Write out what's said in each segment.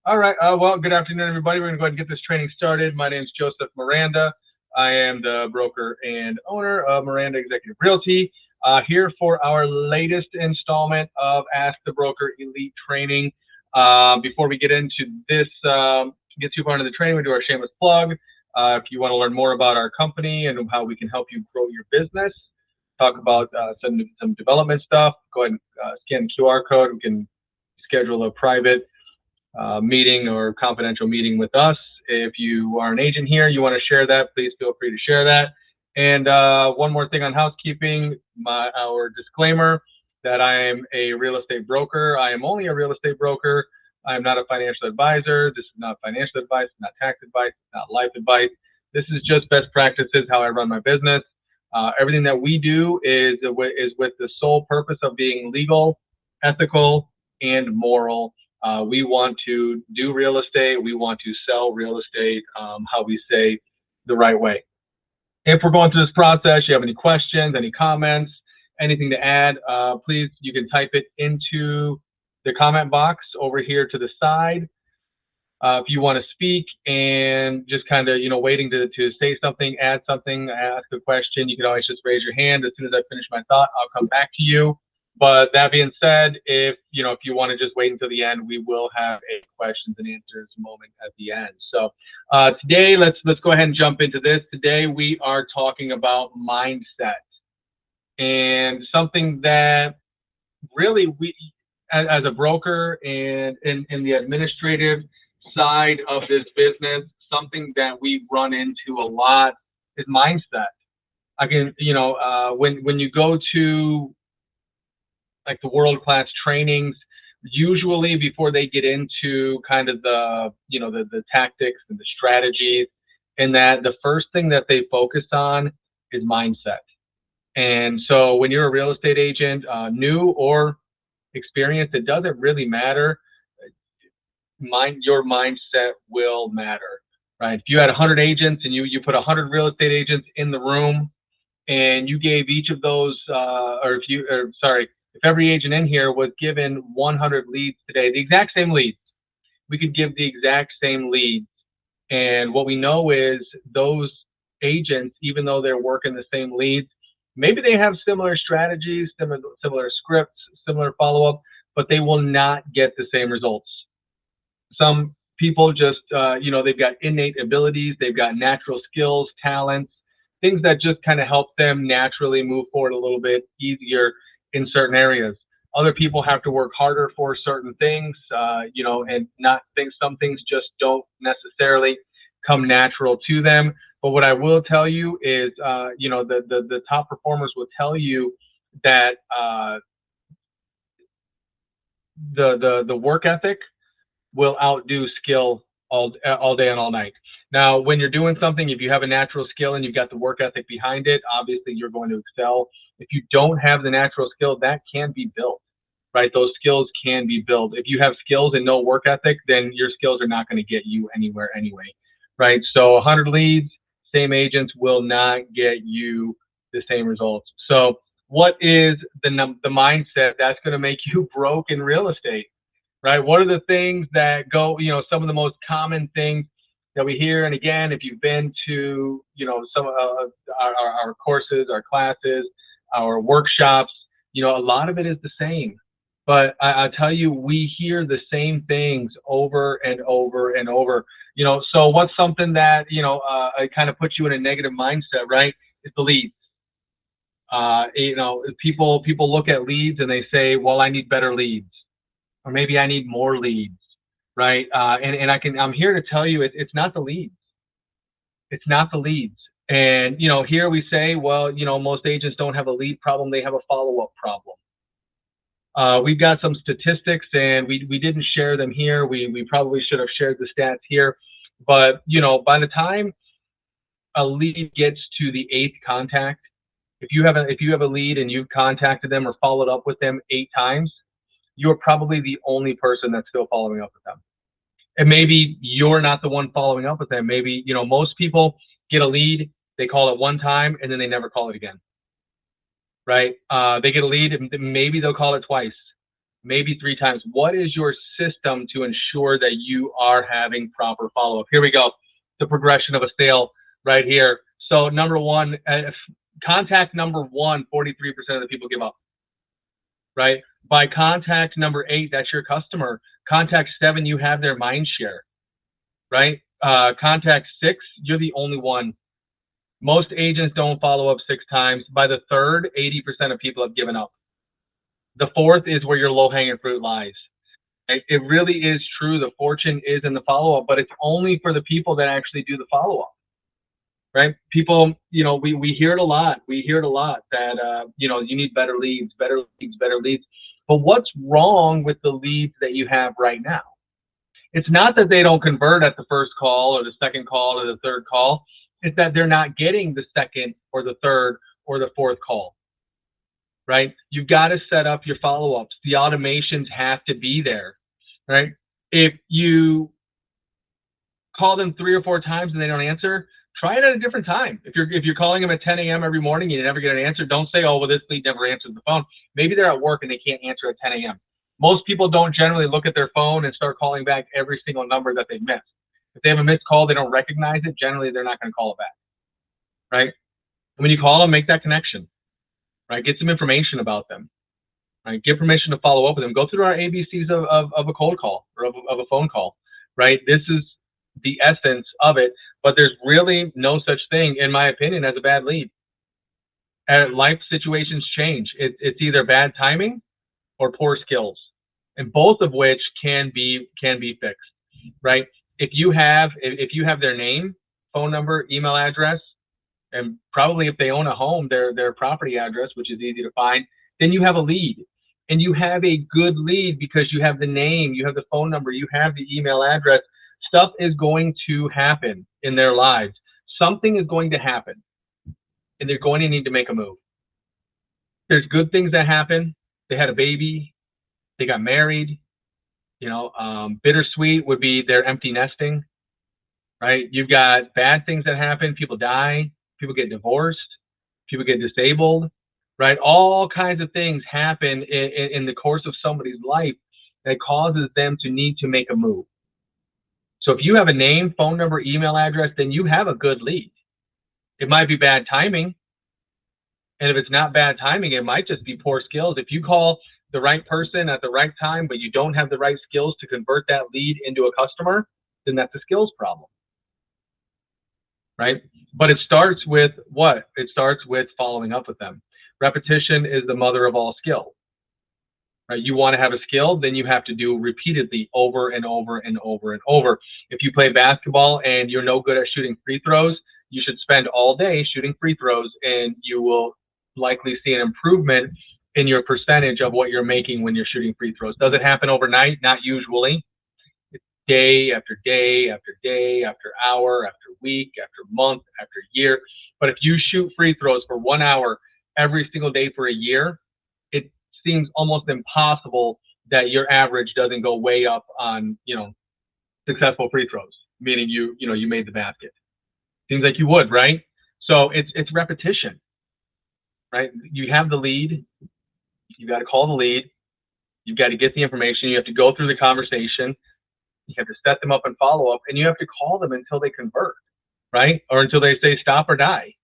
All right. Well, good afternoon, everybody. We're going to go ahead and get this training started. My name is Joseph Miranda. I am the broker and owner of Miranda Executive Realty. Here for our latest installment of Ask the Broker Elite Training. Before we get into this, get too far into the training, we do our shameless plug. If you want to learn more about our company and how we can help you grow your business, talk about some development stuff, go ahead and scan the QR code. We can schedule a private meeting or confidential meeting with us. If you are an agent here, you want to share that, please feel free to share that. And one more thing on housekeeping, our disclaimer that I am a real estate broker. I am only a real estate broker. I am not a financial advisor. This is not financial advice, not tax advice, not life advice. This is just best practices, how I run my business. Everything that we do is with the sole purpose of being legal, ethical, and moral. We want to do real estate. We want to sell real estate, how we say, the right way. If we're going through this process, you have any questions, any comments, anything to add, please, you can type it into the comment box over here to the side. If you want to speak and just kind of, waiting to say something, add something, ask a question, you can always just raise your hand. As soon as I finish my thought, I'll come back to you. But that being said, if you want to just wait until the end, we will have a questions and answers moment at the end. So today, let's go ahead and jump into this. Today we are talking about mindset, and something that really we, as a broker and in the administrative side of this business, something that we run into a lot is mindset. Again, when you go to like the world-class trainings, usually before they get into kind of the tactics and the strategies, and that the first thing that they focus on is mindset. And so when you're a real estate agent, new or experienced, it doesn't really matter. Your mindset will matter, right? If you had 100 agents and you put 100 real estate agents in the room, and you gave each of those, if every agent in here was given 100 leads today, the exact same leads, we could give the exact same leads. And what we know is those agents, even though they're working the same leads, maybe they have similar strategies, similar scripts, similar follow-up, but they will not get the same results. Some people just, they've got innate abilities, they've got natural skills, talents, things that just kind of help them naturally move forward a little bit easier in certain areas. Other people have to work harder for certain things, and not think some things just don't necessarily come natural to them. But what I will tell you is, the top performers will tell you that the work ethic will outdo skill all day and all night. Now, when you're doing something, if you have a natural skill and you've got the work ethic behind it, obviously you're going to excel. If you don't have the natural skill, that can be built, right? Those skills can be built. If you have skills and no work ethic, then your skills are not going to get you anywhere anyway, right? So 100 leads, same agents will not get you the same results. So what is the mindset that's going to make you broke in real estate? Right? What are the things that go, some of the most common things that we hear? And again, if you've been to, some of our courses, our classes, our workshops, a lot of it is the same. But I tell you, we hear the same things over and over and over. So what's something that, it kind of puts you in a negative mindset, right? It's the leads. People look at leads and they say, well, I need better leads. Or maybe I need more leads, right? I'm here to tell you it's not the leads. It's not the leads. And, here we say, well, most agents don't have a lead problem. They have a follow-up problem. We've got some statistics and we didn't share them here. We probably should have shared the stats here. But, by the time a lead gets to the 8th contact, if you have a lead and you've contacted them or followed up with them 8 times, you're probably the only person that's still following up with them. And maybe you're not the one following up with them. Maybe, most people get a lead, they call it one time, and then they never call it again, right? They get a lead, and maybe they'll call it twice. maybe 3 times. What is your system to ensure that you are having proper follow-up? Here we go. The progression of a sale right here. So number one, contact number 1, 43% of the people give up, right? By contact number 8, that's your customer. Contact 7, you have their mind share, right? Contact 6, you're the only one. Most agents don't follow up 6 times. By the 3rd, 80% of people have given up. The 4th is where your low-hanging fruit lies. It really is true. The fortune is in the follow-up, but it's only for the people that actually do the follow-up, right? People, you know, we hear it a lot. We hear it a lot that, you know, you need better leads, better leads, better leads. But what's wrong with the leads that you have right now? It's not that they don't convert at the first call or the second call or the third call. It's that they're not getting the second or the third or the fourth call, right? You've got to set up your follow-ups. The automations have to be there, right? If you call them 3 or 4 times and they don't answer, try it at a different time. If you're calling them at 10 a.m. every morning and you never get an answer, don't say, oh, well, this lead never answered the phone. Maybe they're at work and they can't answer at 10 a.m. Most people don't generally look at their phone and start calling back every single number that they've missed. If they have a missed call, they don't recognize it. Generally, they're not going to call it back, right? When you call them, make that connection, right? Get some information about them, right? Get permission to follow up with them. Go through our ABCs of a cold call or of a phone call, right? This is the essence of it, but there's really no such thing, in my opinion, as a bad lead. Life situations change. It's either bad timing or poor skills, and both of which can be fixed, right? If you have their name, phone number, email address, and probably if they own a home, their property address, which is easy to find, then you have a lead. And you have a good lead because you have the name, you have the phone number, you have the email address. Stuff is going to happen in their lives. Something is going to happen, and they're going to need to make a move. There's good things that happen. They had a baby, they got married. You know, bittersweet would be their empty nesting, right? You've got bad things that happen. People die, people get divorced, people get disabled, right? All kinds of things happen in the course of somebody's life that causes them to need to make a move. So if you have a name, phone number, email address, then you have a good lead. It might be bad timing. And if it's not bad timing, it might just be poor skills. If you call the right person at the right time, but you don't have the right skills to convert that lead into a customer, then that's a skills problem, right? But it starts with what? It starts with following up with them. Repetition is the mother of all skill, right? You want to have a skill, then you have to do repeatedly over and over and over and over. If you play basketball and you're no good at shooting free throws, you should spend all day shooting free throws, and you will likely see an improvement in your percentage of what you're making when you're shooting free throws. Does it happen overnight? Not usually. It's day after day after day after hour after week after month after year. But if you shoot free throws for 1 hour every single day for a year, it seems almost impossible that your average doesn't go way up on, you know, successful free throws, meaning you made the basket. Seems like you would, right? So it's repetition, right? You have the lead. You got to call the lead. You've got to get the information. You have to go through the conversation. You have to set them up and follow up, and you have to call them until they convert, right? Or until they say stop or die.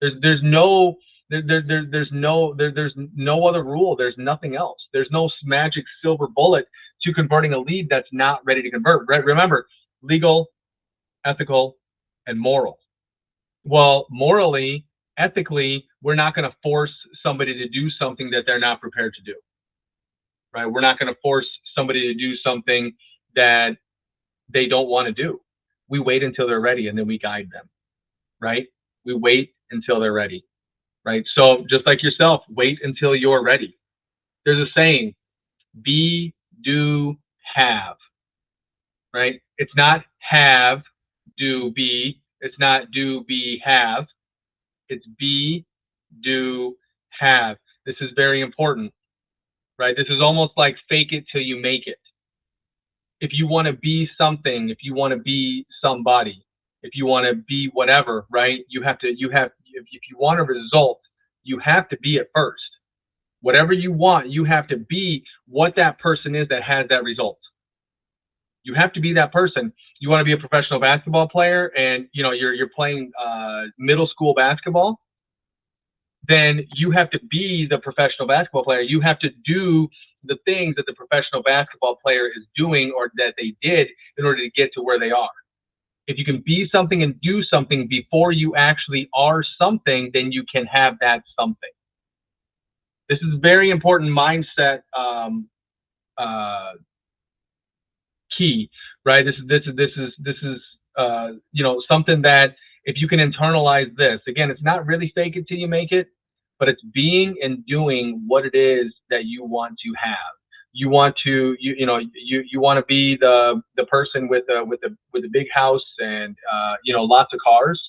There's no other rule. There's nothing else. There's no magic silver bullet to converting a lead that's not ready to convert. Right? Remember, legal, ethical, and moral. Well, morally, ethically, we're not going to force somebody to do something that they're not prepared to do, right? We're not going to force somebody to do something that they don't want to do. We wait until they're ready, and then we guide them, right? We wait until they're ready, right? So just like yourself, wait until you're ready. There's a saying, be, do, have, right? It's not have, do, be. It's not do, be, have. It's be, do, have. This is very important, right? This is almost like fake it till you make it. If you want to be something, if you want to be somebody, if you want to be whatever, right? If you want a result, you have to be it first. Whatever you want, you have to be what that person is that has that result. You have to be that person. You want to be a professional basketball player, and you're playing middle school basketball. Then you have to be the professional basketball player. You have to do the things that the professional basketball player is doing or that they did in order to get to where they are. If you can be something and do something before you actually are something, then you can have that something. This is a very important mindset key, right? This is something that if you can internalize this, again, it's not really fake it till you make it, but it's being and doing what it is that you want to have. You want to you want to be the person with the big house and lots of cars,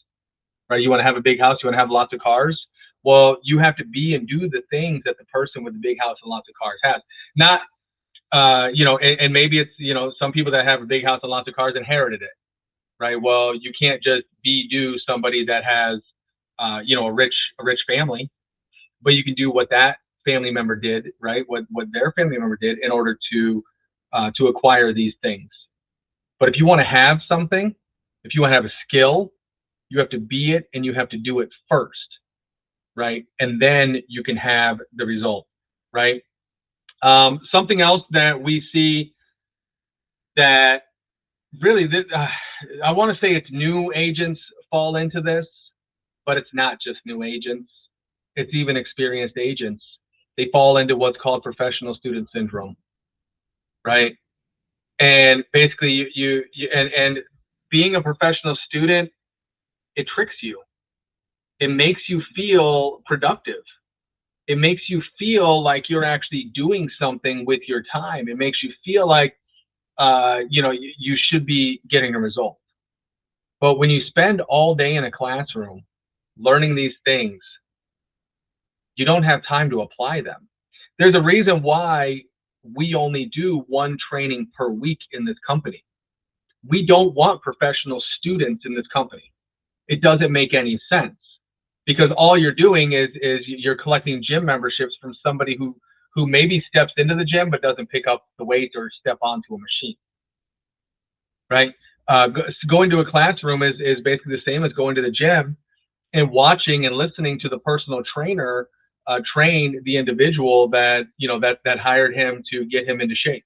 right? You want to have a big house, you want to have lots of cars. Well, you have to be and do the things that the person with the big house and lots of cars has. Not and maybe it's some people that have a big house and lots of cars inherited it, right? Well, you can't just do somebody that has a rich family, but you can do what that family member did, right? What their family member did in order to acquire these things. But if you want to have something, if you want to have a skill, you have to be it and you have to do it first, right? And then you can have the result, right? Something else that we see that really, I want to say it's new agents fall into this, but it's not just new agents. It's even experienced agents. They fall into what's called professional student syndrome, right? And basically, and being a professional student, it tricks you. It makes you feel productive. It makes you feel like you're actually doing something with your time. It makes you feel like you should be getting a result. But when you spend all day in a classroom learning these things, you don't have time to apply them. There's a reason why we only do one training per week in this company. We don't want professional students in this company. It doesn't make any sense, because all you're doing is you're collecting gym memberships from somebody who maybe steps into the gym but doesn't pick up the weights or step onto a machine, right? Going to a classroom is basically the same as going to the gym and watching and listening to the personal trainer train the individual that that hired him to get him into shape,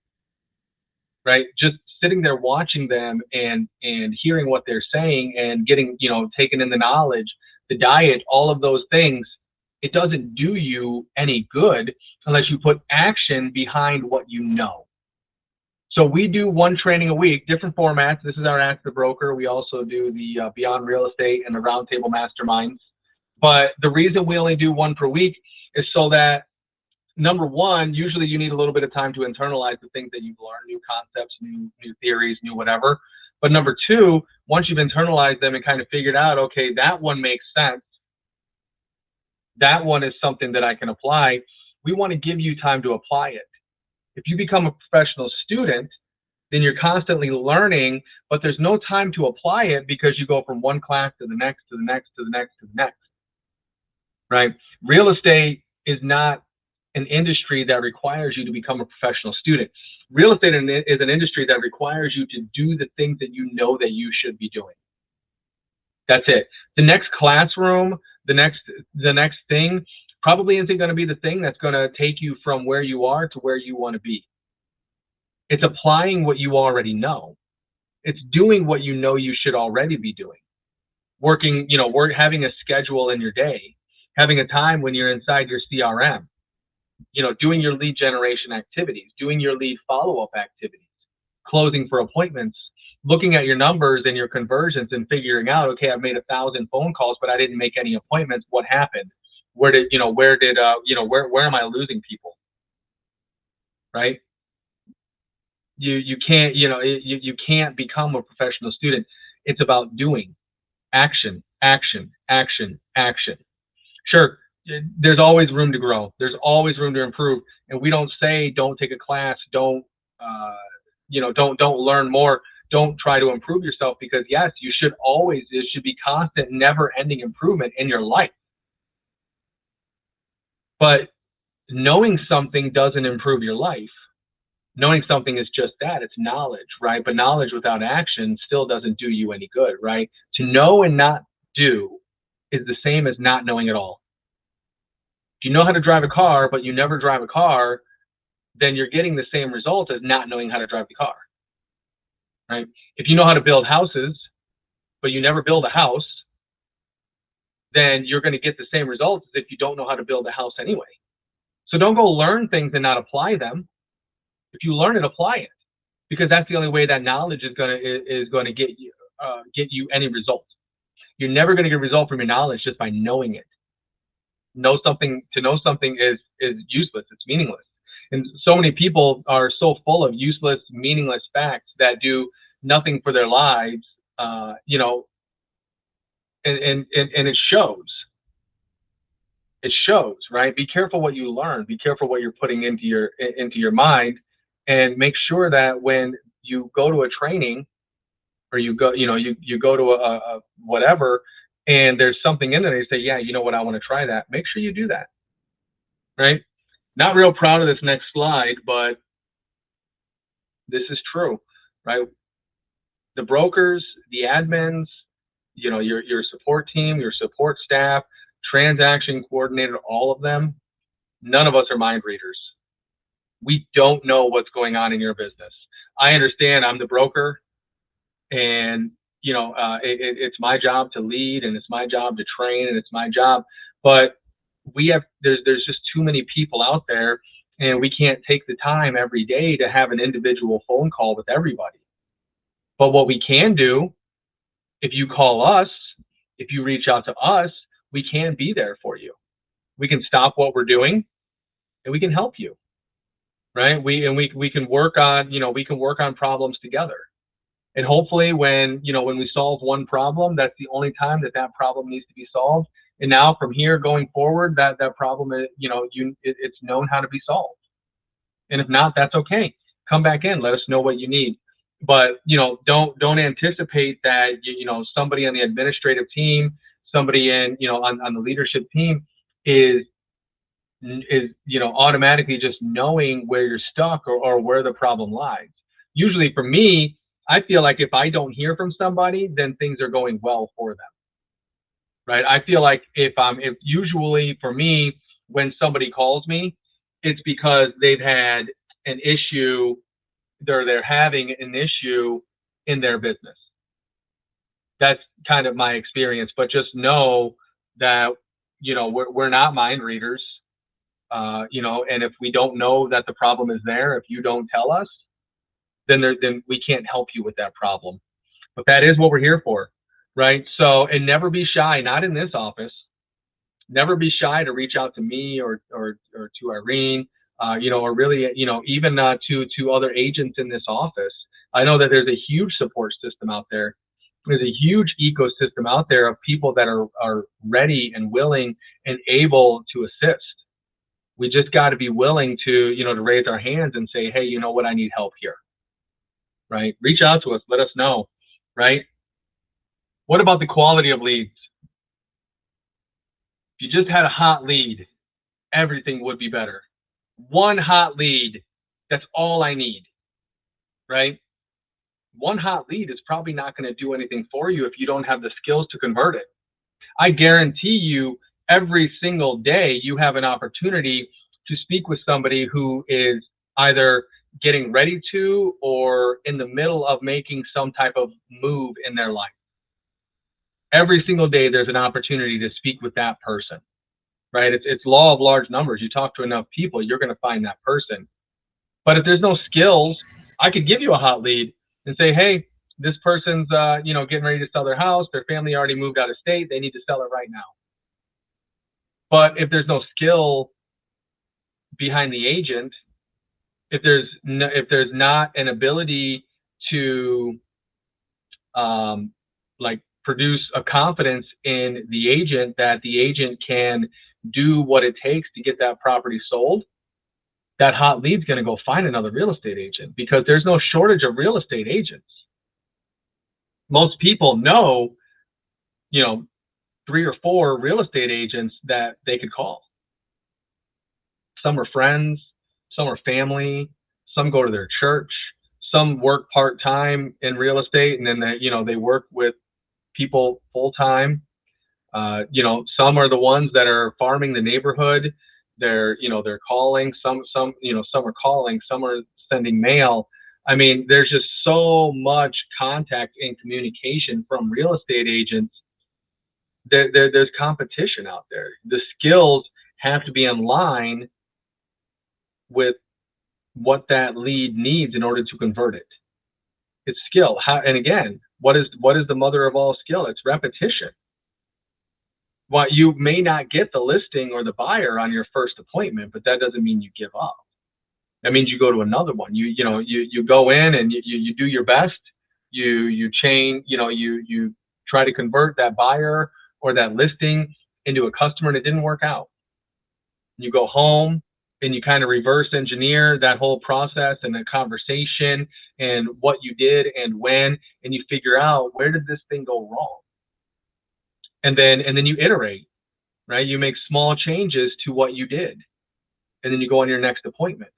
right? Just sitting there watching them and hearing what they're saying and getting taking in the knowledge, the diet, all of those things. It doesn't do you any good unless you put action behind what you know. So we do one training a week, different formats. This is our Ask the Broker. We also do the Beyond Real Estate and the Roundtable Masterminds. But the reason we only do one per week is so that, number one, usually you need a little bit of time to internalize the things that you've learned, new concepts, new theories, new whatever. But number two, once you've internalized them and kind of figured out, okay, that one makes sense, that one is something that I can apply, we want to give you time to apply it. If you become a professional student, then you're constantly learning, but there's no time to apply it because you go from one class to the next, to the next, to the next, to the next, right? Real estate is not an industry that requires you to become a professional student. Real estate is an industry that requires you to do the things that you know that you should be doing. That's it. The next classroom, the next thing probably isn't going to be the thing that's going to take you from where you are to where you want to be. It's applying what you already know. It's doing what you know you should already be doing. Working, having a schedule in your day, having a time when you're inside your CRM, doing your lead generation activities, doing your lead follow-up activities, closing for appointments, looking at your numbers and your conversions and figuring out, okay, I've made 1,000 phone calls, but I didn't make any appointments. What happened? Where am I losing people? Right? You can't, you can't become a professional student. It's about doing action, action, action, action. Sure, there's always room to grow. There's always room to improve. And we don't say, don't take a class, don't learn more, don't try to improve yourself, because yes, you should always, there should be constant, never ending improvement in your life. But knowing something doesn't improve your life. Knowing something is just that, it's knowledge, right? But knowledge without action still doesn't do you any good, right? To know and not do is the same as not knowing at all. If you know how to drive a car, but you never drive a car, then you're getting the same result as not knowing how to drive the car, right? If you know how to build houses, but you never build a house, then you're going to get the same results as if you don't know how to build a house anyway. So don't go learn things and not apply them. If you learn it, apply it, because that's the only way that knowledge is going to get you any result. You're never going to get a result from your knowledge just by knowing it. To know something is useless. It's meaningless. And so many people are so full of useless, meaningless facts that do nothing for their lives, and it shows. It shows, right? Be careful what you learn. Be careful what you're putting into your mind, and make sure that when you go to a training, or you go to a whatever, and there's something in there, they say, yeah, you know what, I want to try that. Make sure you do that, right? Not real proud of this next slide, but this is true, right? The brokers, the admins, your support team, your support staff, transaction coordinator, all of them, none of us are mind readers. We don't know what's going on in your business. I understand I'm the broker, and it's my job to lead, and it's my job to train, and it's my job, but there's just too many people out there, and we can't take the time every day to have an individual phone call with everybody. But what we can do, if you call us, if you reach out to us, we can be there for you. We can stop what we're doing, and we can help you, right? We can work on problems together. And hopefully when we solve one problem, that's the only time that problem needs to be solved. And now from here going forward, that problem is, it's known how to be solved. And if not, that's okay. Come back in, let us know what you need. But, don't anticipate that, somebody on the administrative team, somebody on the leadership team is automatically just knowing where you're stuck or where the problem lies. Usually for me, I feel like if I don't hear from somebody, then things are going well for them, right? I feel like if usually for me, when somebody calls me, it's because they've had an issue, they're having an issue in their business. That's kind of my experience, but just know that, we're not mind readers, and if we don't know that the problem is there, if you don't tell us, then we can't help you with that problem. But that is what we're here for, right? So, and never be shy, not in this office. Never be shy to reach out to me or to Irene, or really, even to other agents in this office. I know that there's a huge support system out there. There's a huge ecosystem out there of people that are ready and willing and able to assist. We just got to be willing to, to raise our hands and say, hey, you know what, I need help here. Right? Reach out to us. Let us know. Right? What about the quality of leads? If you just had a hot lead, everything would be better. One hot lead, that's all I need. Right? One hot lead is probably not going to do anything for you if you don't have the skills to convert it. I guarantee you, every single day you have an opportunity to speak with somebody who is either getting ready to or in the middle of making some type of move in their life. Every single day there's an opportunity to speak with that person, right? It's law of large numbers. You talk to enough people, you're going to find that person. But if there's no skills, I could give you a hot lead and say, hey, this person's getting ready to sell their house. Their family already moved out of state. They need to sell it right now. But if there's no skill behind the agent, if there's not an ability to produce a confidence in the agent that the agent can do what it takes to get that property sold, that hot lead's going to go find another real estate agent, because there's no shortage of real estate agents. Most people know, 3 or 4 real estate agents that they could call. Some are friends, some are family, some go to their church, some work part-time in real estate, and then they work with people full-time. Some are the ones that are farming the neighborhood. They're calling. Some are calling. Some are sending mail. I mean, there's just so much contact and communication from real estate agents. There's competition out there. The skills have to be in line with what that lead needs in order to convert it. It's skill. And again, what is the mother of all skill? It's repetition. Well, you may not get the listing or the buyer on your first appointment, but that doesn't mean you give up. That means you go to another one. You go in and you do your best. You try to convert that buyer or that listing into a customer, and it didn't work out. You go home and you kind of reverse engineer that whole process and the conversation and what you did and when, and you figure out, where did this thing go wrong? And then you iterate, right? You make small changes to what you did, and then you go on your next appointment.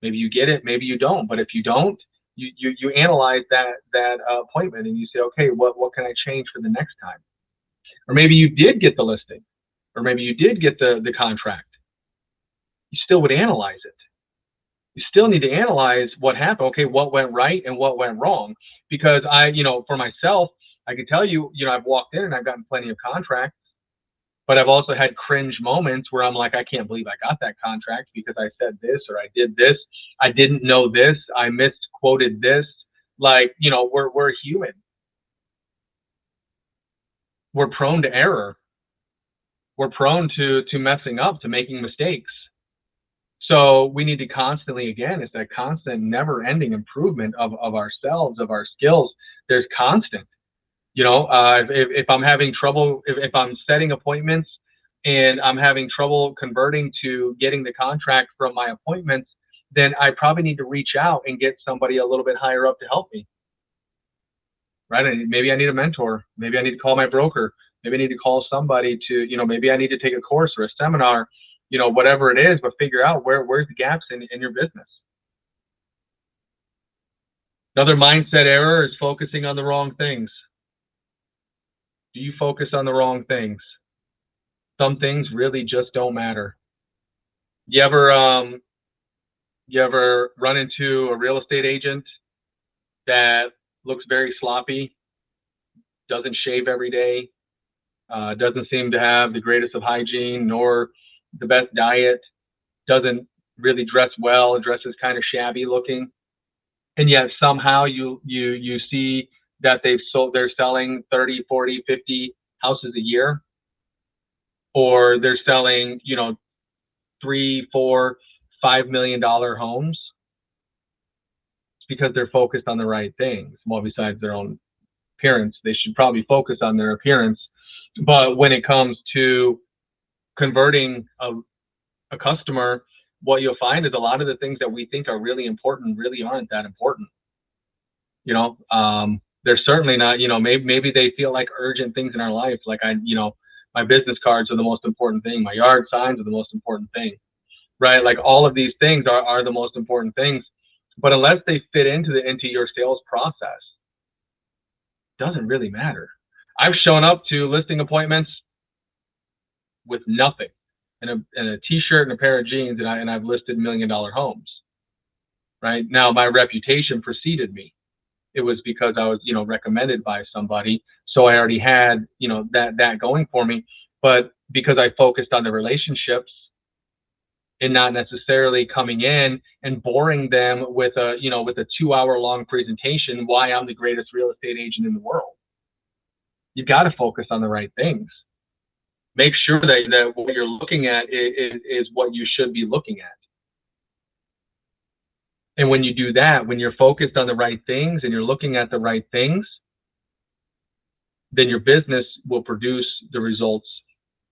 Maybe you get it, maybe you don't. But if you don't, you analyze that appointment and you say, okay, what can I change for the next time? Or maybe you did get the listing, or maybe you did get the contract. You still would analyze it. You still need to analyze what happened. Okay, what went right and what went wrong? Because for myself, I can tell you, I've walked in and I've gotten plenty of contracts, but I've also had cringe moments where I'm like, I can't believe I got that contract because I said this or I did this. I didn't know this. I misquoted this. Like, we're human. We're prone to error. We're prone to messing up, to making mistakes. So we need to constantly, again, it's that constant, never-ending improvement of ourselves, of our skills. There's constant. If I'm having trouble, if I'm setting appointments and I'm having trouble converting to getting the contract from my appointments, then I probably need to reach out and get somebody a little bit higher up to help me. Right? And maybe I need a mentor. Maybe I need to call my broker. Maybe I need to call somebody to, maybe I need to take a course or a seminar, whatever it is, but figure out where's the gaps in your business. Another mindset error is focusing on the wrong things. Do you focus on the wrong things? Some things really just don't matter. You ever run into a real estate agent that looks very sloppy, doesn't shave every day, doesn't seem to have the greatest of hygiene nor the best diet, doesn't really dress well, dresses kind of shabby looking, and yet somehow you see that they're selling 30, 40, 50 houses a year, or they're selling, $3, $4, $5 million homes? It's because they're focused on the right things. Well, besides their own appearance, they should probably focus on their appearance. But when it comes to converting a customer, what you'll find is a lot of the things that we think are really important really aren't that important. They're certainly not, maybe they feel like urgent things in our life. Like my business cards are the most important thing. My yard signs are the most important thing, right? Like all of these things are the most important things, but unless they fit into your sales process, it doesn't really matter. I've shown up to listing appointments with nothing, and a t-shirt and a pair of jeans, and I've listed $1 million homes. Right now, my reputation preceded me. It was because I was, recommended by somebody, so I already had, that going for me. But because I focused on the relationships and not necessarily coming in and boring them with a 2-hour-long presentation why I'm the greatest real estate agent in the world. You've got to focus on the right things. Make sure that what you're looking at is what you should be looking at. And when you do that, when you're focused on the right things and you're looking at the right things, then your business will produce the results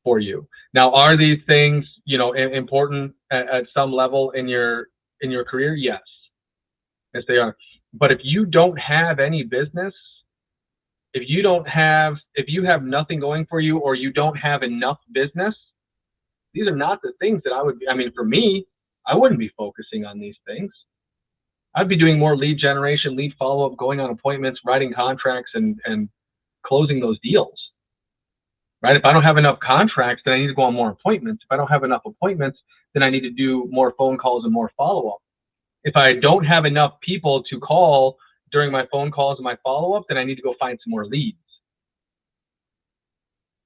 for you. Now, are these things, important at some level in your career? Yes. Yes, they are. But if you don't have any business, if you have nothing going for you, or you don't have enough business, These are not the things that I would be, I mean, for me, I wouldn't be focusing on these things. I'd be doing more lead generation, lead follow-up, going on appointments, writing contracts, and closing those deals, right? If I don't have enough contracts, then I need to go on more appointments. If I don't have enough appointments, then I need to do more phone calls and more follow-up. If I don't have enough people to call during my phone calls and my follow-up, then I need to go find some more leads.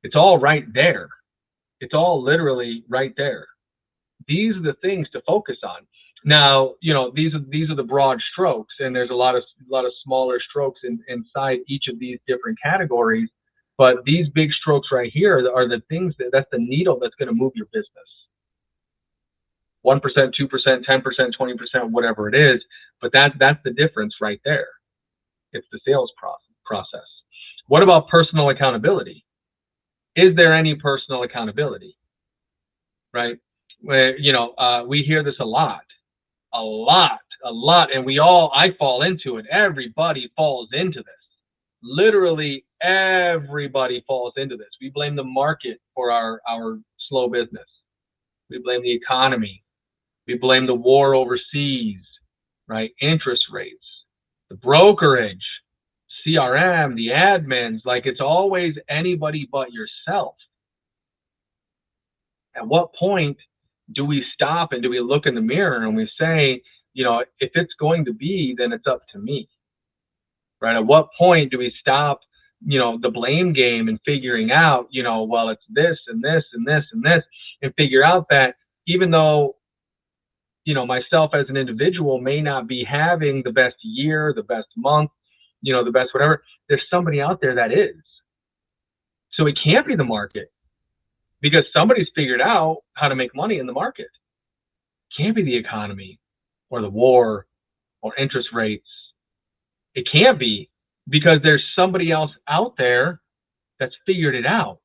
It's all right there. It's all literally right there. These are the things to focus on. Now, you know, these are the broad strokes, and there's a lot of smaller strokes inside each of these different categories. But these big strokes right here are the things that's the needle that's going to move your business. 1%, 2%, 10%, 20%, whatever it is. But that's the difference right there. It's the sales process. What about personal accountability? Is there any personal accountability? Right? Where, you know, we hear this a lot, and I fall into it. Everybody falls into this. Literally everybody falls into this. We blame the market for our slow business. We blame the economy. We blame the war overseas, right? Interest rates, the brokerage, CRM, the admins. Like, it's always anybody but yourself. At what point do we stop and do we look in the mirror and we say, you know, if it's going to be, then it's up to me, right? At what point do we stop, you know, the blame game and figuring out, you know, well, it's this and this and this and this, and figure out that even though, you know, myself as an individual may not be having the best year, the best month, you know, the best whatever, there's somebody out there that is. So it can't be the market, because somebody's figured out how to make money in the market. It can't be the economy or the war or interest rates. It can't be, because there's somebody else out there that's figured it out.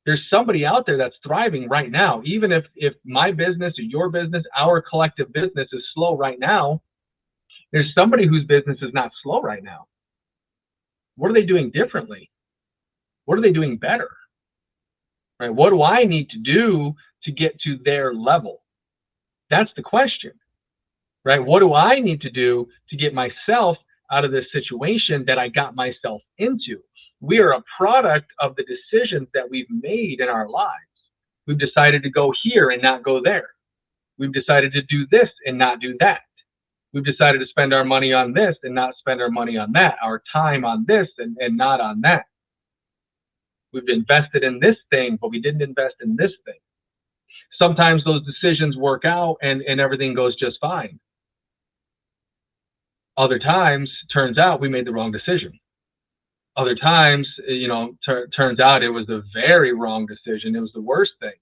There's somebody out there that's thriving right now. Even if my business or your business, our collective business is slow right now, there's somebody whose business is not slow right now. What are they doing differently? What are they doing better? Right? What do I need to do to get to their level? That's the question, right? What do I need to do to get myself out of this situation that I got myself into? We are a product of the decisions that we've made in our lives. We've decided to go here and not go there. We've decided to do this and not do that. We've decided to spend our money on this and not spend our money on that, our time on this and not on that. We've invested in this thing, but we didn't invest in this thing. Sometimes those decisions work out and everything goes just fine. Other times, turns out we made the wrong decision. Other times, you know, turns out it was the very wrong decision. It was the worst thing,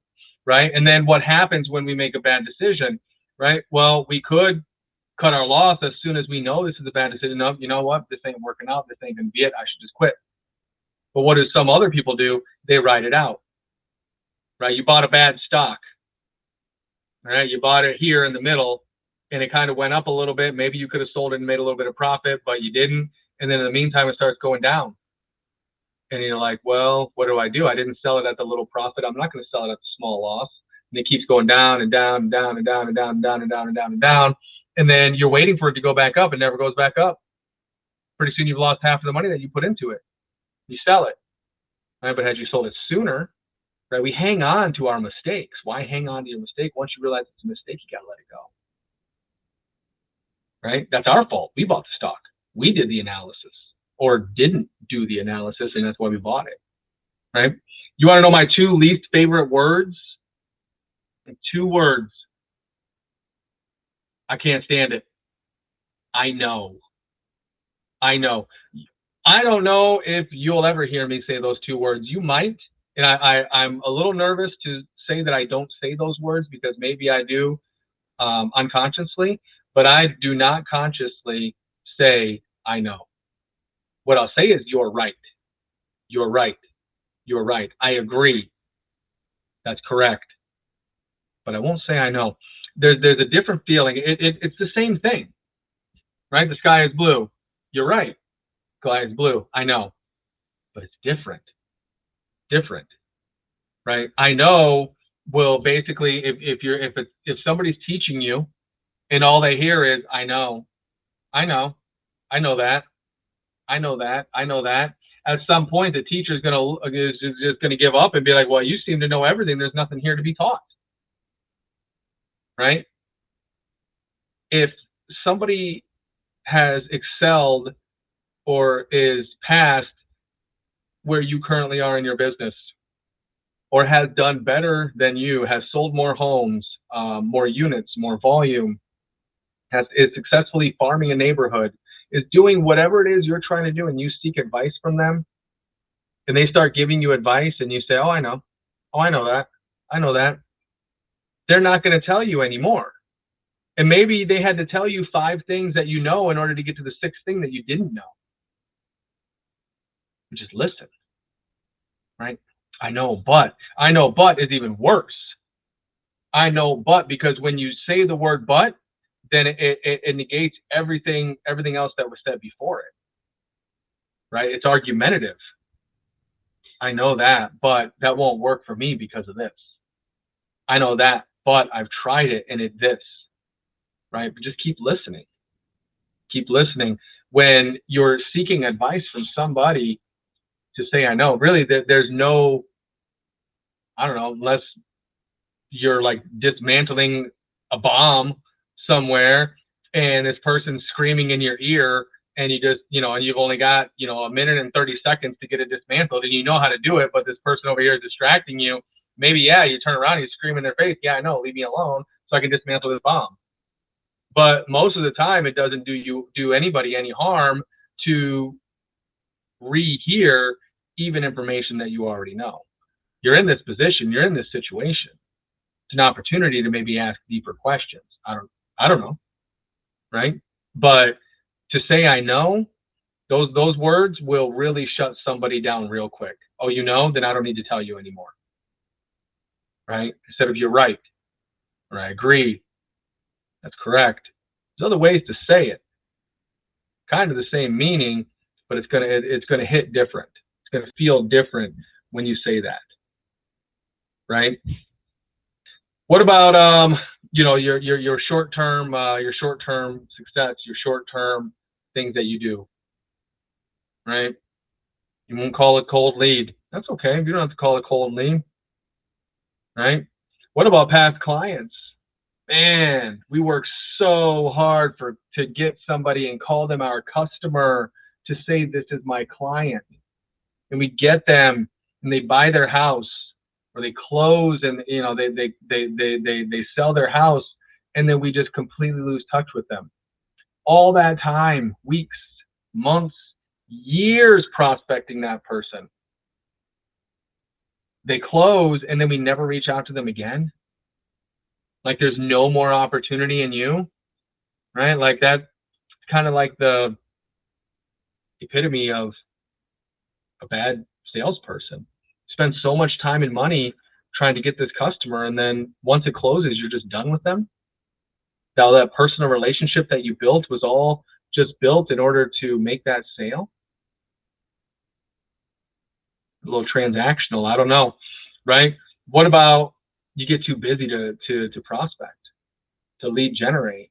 right? And then what happens when we make a bad decision, right? Well, we could cut our loss as soon as we know this is a bad decision. No, you know what? This ain't working out. This ain't gonna be it. I should just quit. But what do some other people do? They ride it out, right? You bought a bad stock, right? You bought it here in the middle, and it kind of went up a little bit. Maybe you could have sold it and made a little bit of profit, but you didn't. And then in the meantime, it starts going down. And you're like, well, what do? I didn't sell it at the little profit. I'm not going to sell it at the small loss. And it keeps going down and down and down and down and down and down and down and down and down. And then you're waiting for it to go back up. It never goes back up. Pretty soon you've lost half of the money that you put into it. You sell it, right? But had you sold it sooner, right? We hang on to our mistakes. Why hang on to your mistake? Once you realize it's a mistake, you got to let it go, right? That's our fault. We bought the stock. We did the analysis, or didn't do the analysis, and that's why we bought it, right? You want to know my 2 least favorite words? 2 words. I can't stand it. I know. I know. I don't know if you'll ever hear me say those 2 words. You might, and I'm a little nervous to say that I don't say those words, because maybe I do unconsciously, but I do not consciously say I know. What I'll say is you're right. You're right. You're right. I agree. That's correct. But I won't say I know. There's a different feeling. It's the same thing, right? The sky is blue. You're right. Sky is blue. I know. But it's different. Different. Right? I know will basically, if somebody's teaching you and all they hear is, I know, I know, I know that, I know that, I know that. At some point, the teacher is just gonna give up and be like, well, you seem to know everything. There's nothing here to be taught, right? If somebody has excelled or is past where you currently are in your business, or has done better than you, has sold more homes, more units, more volume, is successfully farming a neighborhood, is doing whatever it is you're trying to do, and you seek advice from them, and they start giving you advice, and you say, oh, I know. Oh, I know that. I know that. They're not going to tell you anymore. And maybe they had to tell you 5 things that you know in order to get to the 6th thing that you didn't know. Just listen, right? I know, but is even worse. I know, but, because when you say the word but, then it negates everything else that was said before it, right? It's argumentative. I know that, but that won't work for me because of this. I know that, but I've tried it and it this, right? But just keep listening. Keep listening. When you're seeking advice from somebody to say, I know, really, there's no, I don't know, unless you're like dismantling a bomb somewhere and this person's screaming in your ear, and you just, and you've only got, a minute and 30 seconds to get it dismantled, and you know how to do it, but this person over here is distracting you. Maybe, yeah, you turn around and you scream in their face, yeah, I know, leave me alone so I can dismantle this bomb. But most of the time, it doesn't do anybody any harm to rehear even information that you already know. You're in this position, you're in this situation. It's an opportunity to maybe ask deeper questions. I don't know, right? But to say I know, those words will really shut somebody down real quick. Oh, you know? Then I don't need to tell you anymore, right? Instead of you're right, or I agree, that's correct. There's other ways to say it, kind of the same meaning, but it's gonna hit different. It's gonna feel different when you say that, right? What about your short-term success, your short-term things that you do, right? You won't call it cold lead. That's okay. You don't have to call it cold lead, right? What about past clients? Man, we work so hard to get somebody and call them our customer, to say this is my client, and we get them and they buy their house, or they close, and they sell their house, and then we just completely lose touch with them. All that time, weeks, months, years prospecting that person. They close, and then we never reach out to them again. Like there's no more opportunity in you, right? Like that's kind of like the epitome of a bad salesperson. Spend so much time and money trying to get this customer, and then once it closes, you're just done with them. Now that personal relationship that you built was all just built in order to make that sale. A little transactional, I don't know, right? What about you get too busy to prospect, to lead generate,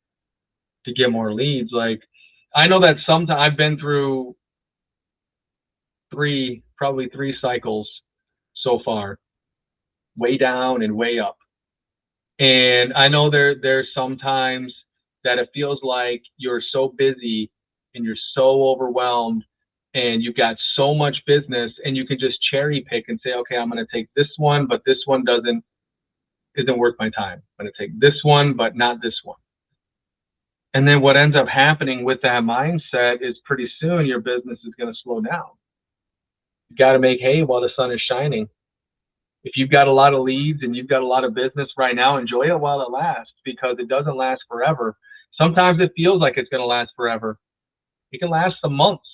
to get more leads? Like I know that sometimes I've been through probably three cycles so far, way down and way up. And I know there's sometimes that it feels like you're so busy and you're so overwhelmed and you've got so much business, and you can just cherry pick and say, okay, I'm going to take this one, but this one isn't worth my time. I'm going to take this one, but not this one. And then what ends up happening with that mindset is pretty soon your business is going to slow down. You got to make hay while the sun is shining. If you've got a lot of leads and you've got a lot of business right now, enjoy it while it lasts, because it doesn't last forever. Sometimes it feels like it's going to last forever. It can last some months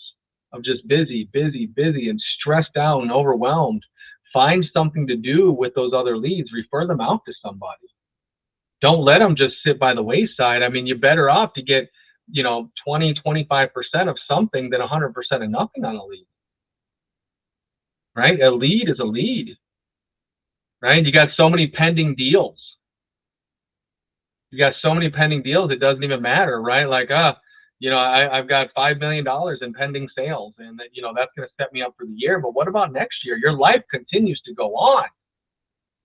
of just busy and stressed out and overwhelmed. Find something to do with those other leads. Refer them out to somebody. Don't let them just sit by the wayside. I mean, you're better off to get 20, 25% of something than 100% of nothing on a lead, right? A lead is a lead. right? You got so many pending deals. You got so many pending deals, it doesn't even matter, right? Like, I've got $5 million in pending sales, and that's going to set me up for the year. But what about next year? Your life continues to go on.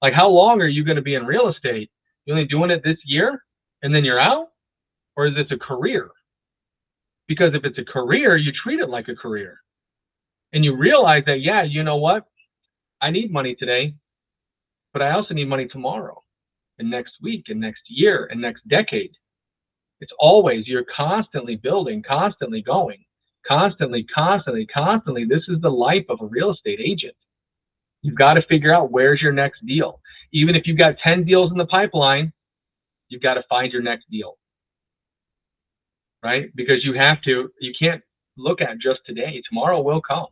Like, how long are you going to be in real estate? You only doing it this year and then you're out? Or is this a career? Because if it's a career, you treat it like a career. And you realize that, yeah, you know what? I need money today, but I also need money tomorrow and next week and next year and next decade. It's always, you're constantly building, constantly going, constantly. This is the life of a real estate agent. You've got to figure out where's your next deal. Even if you've got 10 deals in the pipeline, you've got to find your next deal, right? Because you can't look at just today. Tomorrow will come.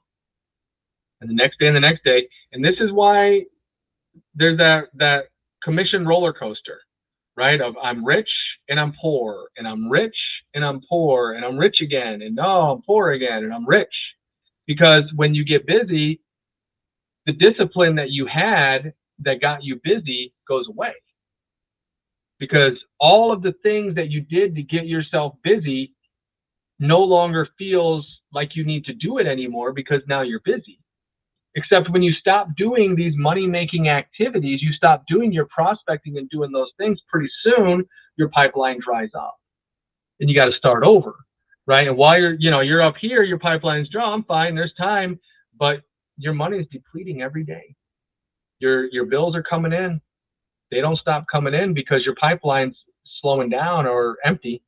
And the next day and the next day. And this is why there's that commission roller coaster, right? Of I'm rich and I'm poor, and I'm rich and I'm poor, and I'm rich again, and no, I'm poor again, and I'm rich. Because when you get busy, the discipline that you had that got you busy goes away. Because all of the things that you did to get yourself busy no longer feels like you need to do it anymore, because now you're busy. Except when you stop doing these money-making activities, you stop doing your prospecting and doing those things, pretty soon your pipeline dries up. And you got to start over, right? And while you're up here, your pipeline's dry, I'm fine, there's time, but your money is depleting every day. Your bills are coming in. They don't stop coming in because your pipeline's slowing down or empty.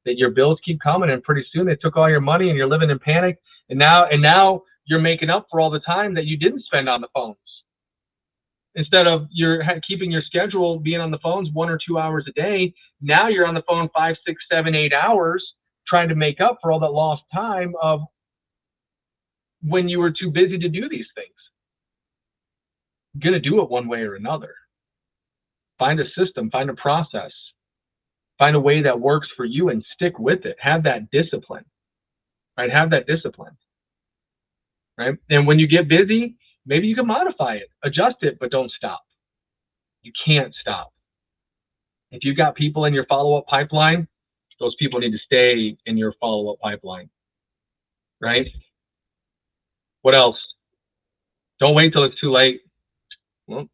That your bills keep coming, and pretty soon they took all your money and you're living in panic. And now you're making up for all the time that you didn't spend on the phones. Instead of keeping your schedule being on the phones 1 or 2 hours a day, now you're on the phone 5, 6, 7, 8 hours trying to make up for all that lost time of when you were too busy to do these things. You're going to do it one way or another. Find a system, find a process, find a way that works for you and stick with it. Have that discipline, right? Have that discipline, right? And when you get busy, maybe you can modify it, adjust it, but don't stop. You can't stop. If you've got people in your follow-up pipeline, those people need to stay in your follow-up pipeline, right? What else? Don't wait till it's too late. Well,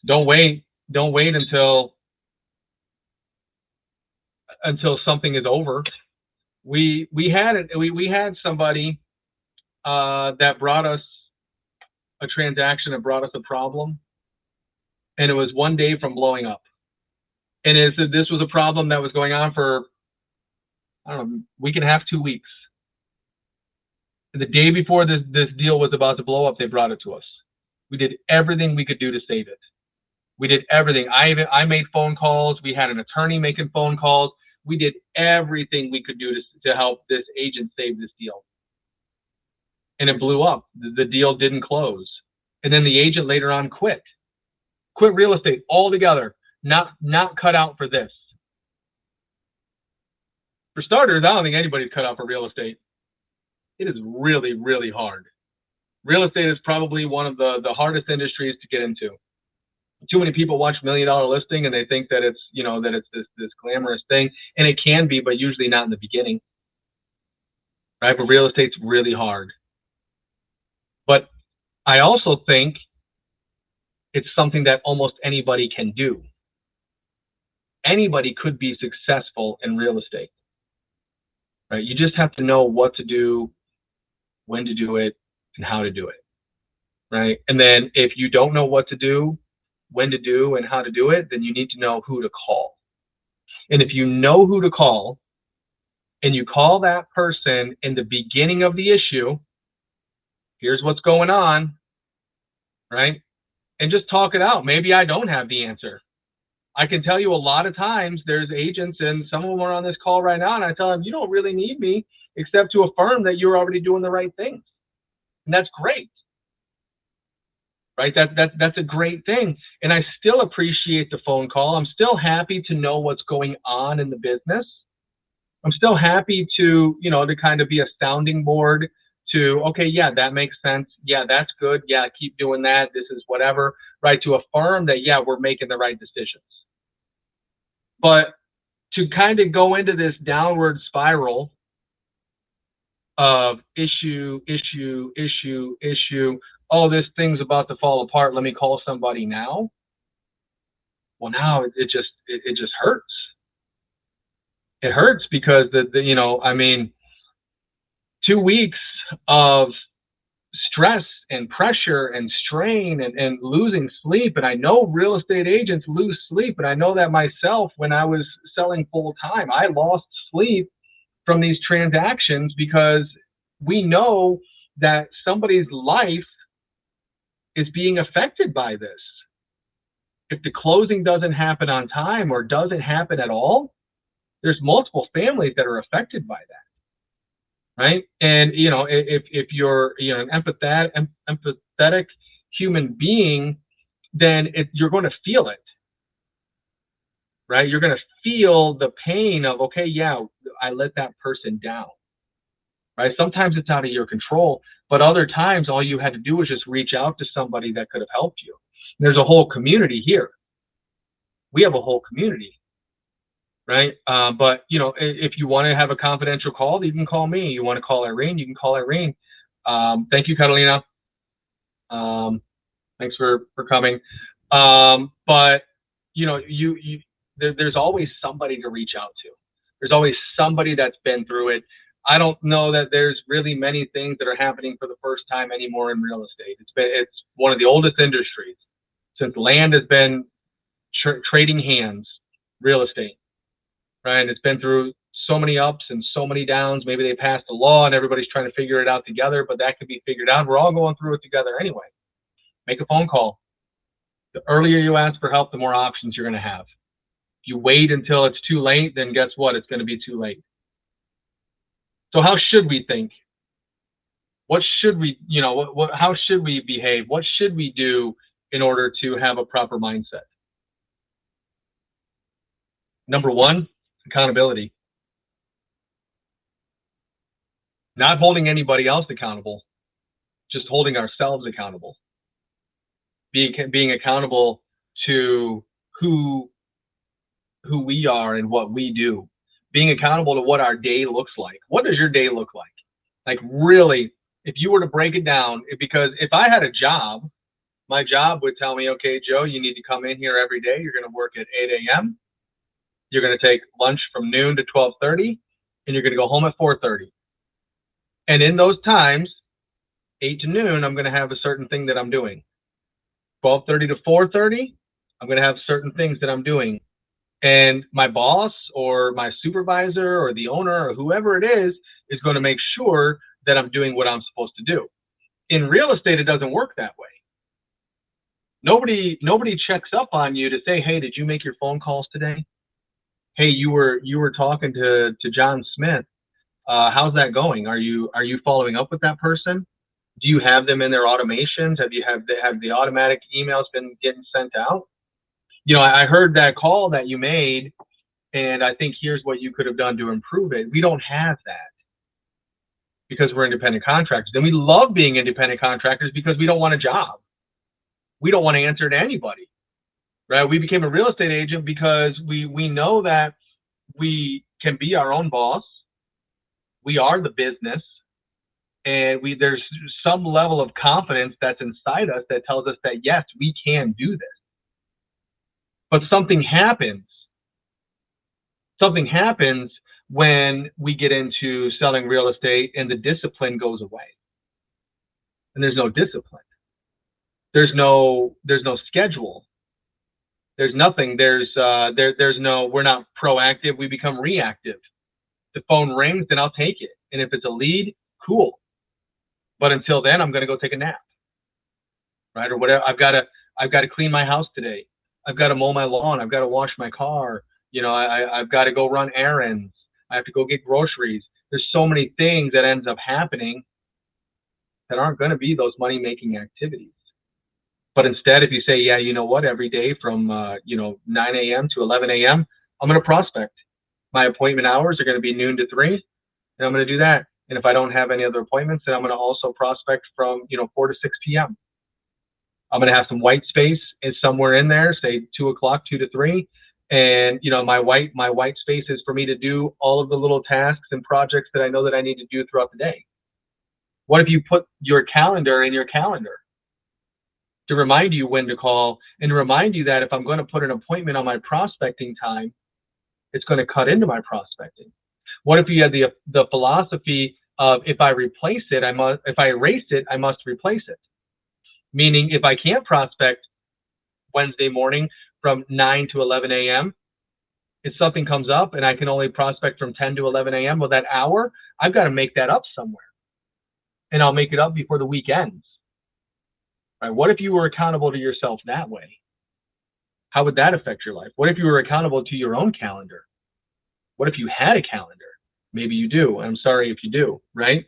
don't wait until something is over. We had somebody that brought us a transaction and brought us a problem, and it was one day from blowing up. And this was a problem that was going on for, I don't know, a week and a half, 2 weeks. And the day before this deal was about to blow up, they brought it to us. We did everything we could do to save it. We did everything. I made phone calls. We had an attorney making phone calls. We did everything we could do to help this agent save this deal. And it blew up. The deal didn't close. And then the agent later on quit real estate altogether. Not cut out for this. For starters, I don't think anybody's cut out for real estate. It is really, really hard. Real estate is probably one of the hardest industries to get into. Too many people watch $1 Million Listing and they think that it's, that it's this glamorous thing, and it can be, but usually not in the beginning, right? But real estate's really hard. But I also think it's something that almost anybody can do. Anybody could be successful in real estate, right? You just have to know what to do, when to do it, and how to do it, right? And then if you don't know what to do, when to do, and how to do it, then you need to know who to call. And if you know who to call, and you call that person in the beginning of the issue, here's what's going on, right? And just talk it out. Maybe I don't have the answer. I can tell you a lot of times there's agents, and some of them are on this call right now, and I tell them, you don't really need me except to affirm that you're already doing the right things. And that's great, right? That's a great thing. And I still appreciate the phone call. I'm still happy to know what's going on in the business. I'm still happy to, to kind of be a sounding board to, okay, yeah, that makes sense. Yeah, that's good. Yeah, keep doing that. This is whatever, right? To affirm that, yeah, we're making the right decisions. But to kind of go into this downward spiral of issue, oh, this thing's about to fall apart, let me call somebody now. Well, now it just hurts. It hurts because you know, I mean, 2 weeks of stress and pressure and strain and losing sleep. And I know real estate agents lose sleep. And I know that myself when I was selling full time, I lost sleep from these transactions because we know that somebody's life is being affected by this. If the closing doesn't happen on time or doesn't happen at all, there's multiple families that are affected by that, right? And you know, if you're an empathetic human being, then you're going to feel it, right? You're going to feel the pain of, okay, yeah, I let that person down, right? Sometimes it's out of your control, but other times all you had to do was just reach out to somebody that could have helped you. And there's a whole community here. We have a whole community, right? But you know, if you want to have a confidential call, you can call me. You want to call Irene, you can call Irene. Thank you, Catalina. Thanks for coming. But you know, there's always somebody to reach out to. There's always somebody that's been through it. I don't know that there's really many things that are happening for the first time anymore in real estate. It's one of the oldest industries since land has been trading hands. Real estate, right? It's been through so many ups and so many downs. Maybe they passed a law and everybody's trying to figure it out together, but that could be figured out. We're all going through it together anyway. Make a phone call. The earlier you ask for help, the more options you're going to have. If you wait until it's too late, then guess what? It's going to be too late. So how should we think? What should we, you know, how should we behave? What should we do in order to have a proper mindset? Number one, accountability. Not holding anybody else accountable, just holding ourselves accountable. Being accountable to who we are and what we do. Being accountable to what our day looks like. What does your day look like? Like really, if you were to break it down, because if I had a job, my job would tell me, okay, Joe, you need to come in here every day. You're going to work at 8 a.m. You're going to take lunch from noon to 12:30, and you're going to go home at 4:30. And in those times, 8 to noon, I'm going to have a certain thing that I'm doing. 12:30 to 4:30, I'm going to have certain things that I'm doing. And my boss or my supervisor or the owner or whoever it is going to make sure that I'm doing what I'm supposed to do. In real estate, it doesn't work that way. Nobody checks up on you to say, hey, did you make your phone calls today? Hey, you were talking to John Smith. How's that going? Are you following up with that person? Do you have them in their automations? Have the automatic emails been getting sent out? You know, I heard that call that you made, and I think here's what you could have done to improve it. We don't have that because we're independent contractors. And we love being independent contractors because we don't want a job. We don't want to answer to anybody, right? We became a real estate agent because we know that we can be our own boss. We are the business. And there's some level of confidence that's inside us that tells us that, yes, we can do this. But something happens. Something happens when we get into selling real estate and the discipline goes away. And there's no discipline. There's no schedule. There's nothing. There's no, we're not proactive. We become reactive. The phone rings, then I'll take it. And if it's a lead, cool. But until then, I'm going to go take a nap, right? Or whatever. I've got to clean my house today. I've got to mow my lawn. I've got to wash my car. You know, I've got to go run errands. I have to go get groceries. There's so many things that ends up happening that aren't going to be those money-making activities. But instead, if you say, yeah, you know what, every day from 9 a.m. to 11 a.m., I'm going to prospect. My appointment hours are going to be noon to 3, and I'm going to do that. And if I don't have any other appointments, then I'm going to also prospect from, 4 to 6 p.m. I'm going to have some white space is somewhere in there, say 2 o'clock, 2 to 3. And, my white space is for me to do all of the little tasks and projects that I know that I need to do throughout the day. What if you put your calendar in your calendar to remind you when to call and to remind you that if I'm going to put an appointment on my prospecting time, it's going to cut into my prospecting? What if you had the philosophy of if I erase it, I must replace it? Meaning if I can't prospect Wednesday morning from 9 to 11 a.m., if something comes up and I can only prospect from 10 to 11 a.m., well, that hour, I've got to make that up somewhere. And I'll make it up before the week ends. Right? What if you were accountable to yourself that way? How would that affect your life? What if you were accountable to your own calendar? What if you had a calendar? Maybe you do. I'm sorry if you do, right?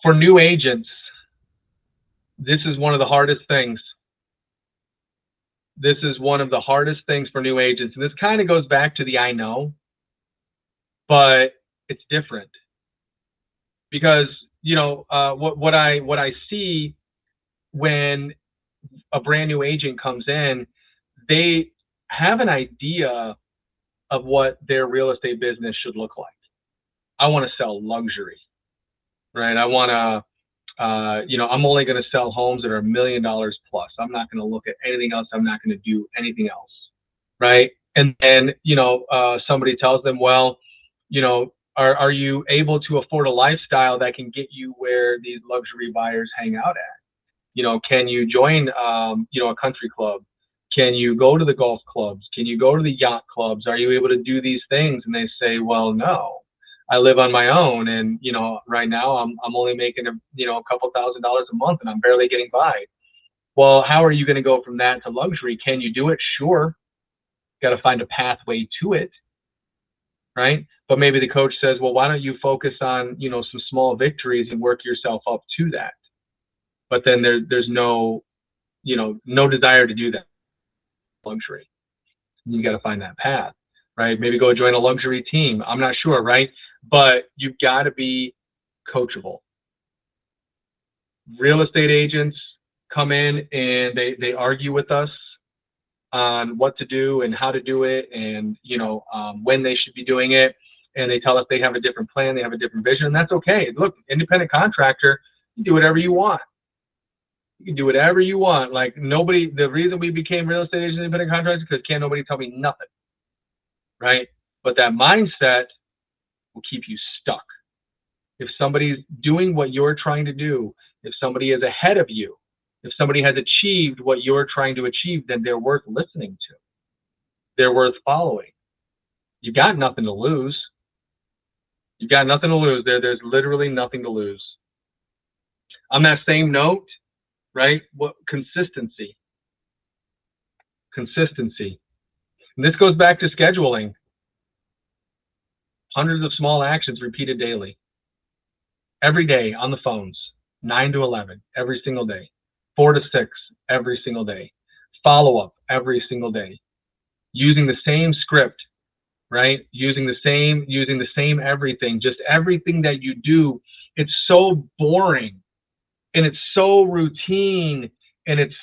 For new agents, this is one of the hardest things. This is one of the hardest things for new agents. And this kind of goes back to the I know, but it's different. Because, what I see when a brand new agent comes in, they have an idea of what their real estate business should look like. I want to sell luxury, right? I want to, I'm only going to sell homes that are $1 million plus. I'm not going to look at anything else. I'm not going to do anything else, right? And then, somebody tells them, well, are you able to afford a lifestyle that can get you where these luxury buyers hang out at? Can you join, a country club? Can you go to the golf clubs? Can you go to the yacht clubs? Are you able to do these things? And they say, well, no, I live on my own. And, right now I'm only making, a couple $1,000s a month and I'm barely getting by. Well, how are you going to go from that to luxury? Can you do it? Sure. Got to find a pathway to it. Right? But maybe the coach says, well, why don't you focus on, some small victories and work yourself up to that? But then there's no desire to do that. Luxury. You got to find that path, right? Maybe go join a luxury team. I'm not sure, right? But you've got to be coachable. Real estate agents come in and they argue with us on what to do and how to do it and, when they should be doing it. And they tell us they have a different plan, they have a different vision, and that's okay. Look, independent contractor, you do whatever you want. You can do whatever you want. Like the reason we became real estate agents, independent contractors, because can't nobody tell me nothing, right? But that mindset will keep you stuck. If somebody's doing what you're trying to do, if somebody is ahead of you, if somebody has achieved what you're trying to achieve, then they're worth listening to. They're worth following. You got nothing to lose. You got nothing to lose. There's literally nothing to lose. On that same note, right? What consistency? Consistency. And this goes back to scheduling. Hundreds of small actions repeated daily. Every day on the phones, 9 to 11, every single day. 4 to 6, every single day. Follow-up every single day. Using the same script, right? Using the same everything. Just everything that you do, it's so boring. And it's so routine, and it's